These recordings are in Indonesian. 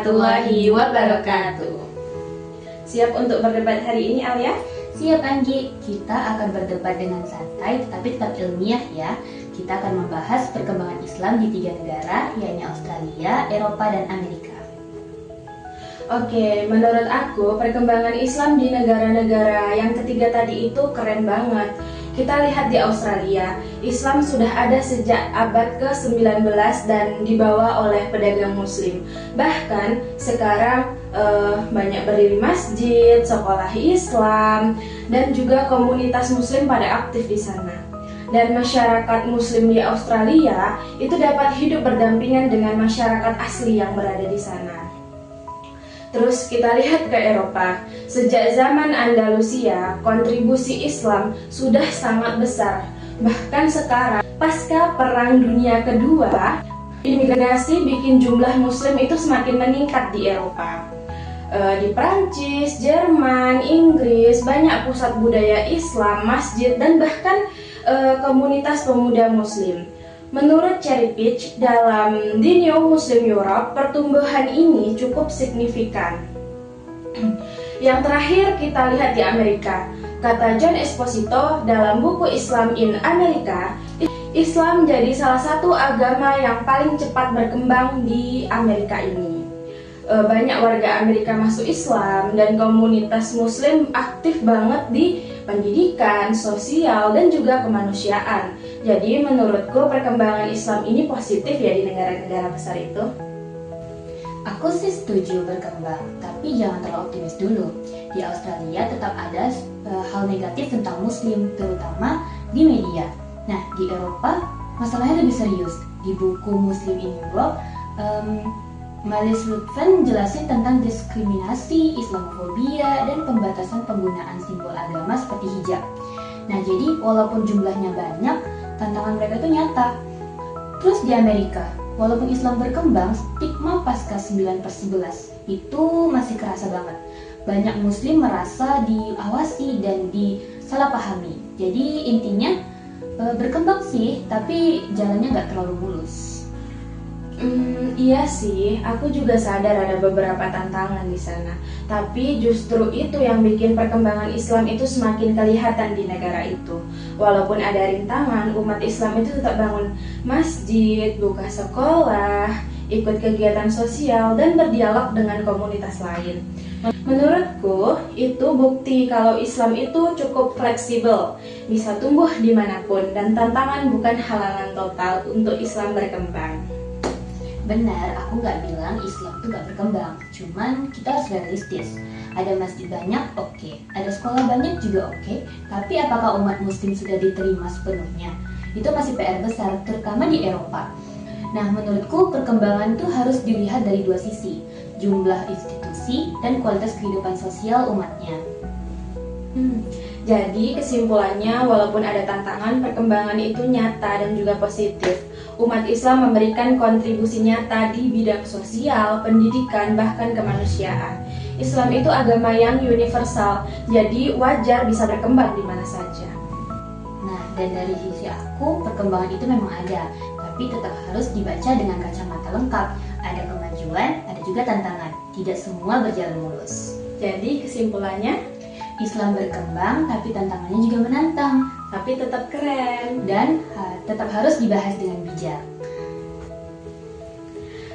warahmatullahi wabarakatuh. Siap untuk berdebat hari ini, Alia? Siap, Anggi. Kita akan berdebat dengan santai tetapi tetap ilmiah ya. Kita akan membahas perkembangan Islam di 3 negara, yakni Australia, Eropa, dan Amerika. Oke, menurut aku perkembangan Islam di negara-negara yang ketiga tadi itu keren banget. Kita lihat di Australia, Islam sudah ada sejak abad ke-19 dan dibawa oleh pedagang muslim. Bahkan sekarang banyak berdiri masjid, sekolah Islam, dan juga komunitas muslim pada aktif di sana. Dan masyarakat muslim di Australia itu dapat hidup berdampingan dengan masyarakat asli yang berada di sana. Terus kita lihat ke Eropa. Sejak zaman Andalusia, kontribusi Islam sudah sangat besar. Bahkan sekarang, pasca Perang Dunia Kedua, imigrasi bikin jumlah muslim itu semakin meningkat di Eropa. Di Prancis, Jerman, Inggris, banyak pusat budaya Islam, masjid, dan bahkan komunitas pemuda muslim. Menurut Cherry Peach, dalam The New Muslim Europe, pertumbuhan ini cukup signifikan. Yang terakhir kita lihat di Amerika. Kata John Esposito dalam buku Islam in America, Islam jadi salah satu agama yang paling cepat berkembang di Amerika ini. Banyak warga Amerika masuk Islam dan komunitas muslim aktif banget di pendidikan, sosial, dan juga kemanusiaan. Jadi menurutku perkembangan Islam ini positif ya di negara-negara besar itu. Aku sih setuju berkembang, tapi jangan terlalu optimis dulu. Di Australia tetap ada hal negatif tentang muslim, terutama di media. Nah, di Eropa masalahnya lebih serius. Di buku Muslim in Europe, Melis Lutfen jelasin tentang diskriminasi, Islamofobia, dan pembatasan penggunaan simbol agama seperti hijab. Nah, jadi walaupun jumlahnya banyak, tantangan mereka itu nyata. Terus di Amerika, walaupun Islam berkembang, stigma pasca 9/11 itu masih kerasa banget. Banyak muslim merasa diawasi dan disalahpahami. Jadi intinya berkembang sih, tapi jalannya nggak terlalu mulus. Iya sih, aku juga sadar ada beberapa tantangan di sana. Tapi justru itu yang bikin perkembangan Islam itu semakin kelihatan di negara itu. Walaupun ada rintangan, umat Islam itu tetap bangun masjid, buka sekolah, ikut kegiatan sosial, dan berdialog dengan komunitas lain. Menurutku, itu bukti kalau Islam itu cukup fleksibel, bisa tumbuh dimanapun, dan tantangan bukan halangan total untuk Islam berkembang. Benar, aku nggak bilang Islam itu nggak berkembang, cuman kita harus realistis. Ada masjid banyak, oke. Ada sekolah banyak juga oke. Tapi apakah umat muslim sudah diterima sepenuhnya? Itu masih PR besar, terutama di Eropa. Nah, menurutku perkembangan itu harus dilihat dari 2 sisi, jumlah institusi dan kualitas kehidupan sosial umatnya. Jadi kesimpulannya, walaupun ada tantangan, perkembangan itu nyata dan juga positif. Umat Islam memberikan kontribusi nyata di bidang sosial, pendidikan, bahkan kemanusiaan. Islam itu agama yang universal, jadi wajar bisa berkembang di mana saja. Nah, dan dari sisi aku, perkembangan itu memang ada, tapi tetap harus dibaca dengan kacamata lengkap. Ada kemajuan, ada juga tantangan. Tidak semua berjalan mulus. Jadi kesimpulannya, Islam berkembang, tapi tantangannya juga menantang. tapi tetap keren. Dan tetap harus dibahas dengan bijak.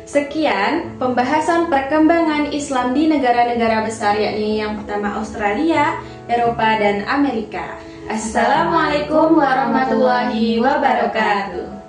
Sekian pembahasan perkembangan Islam di negara-negara besar, yakni yang pertama Australia, Eropa, dan Amerika. Assalamualaikum warahmatullahi wabarakatuh.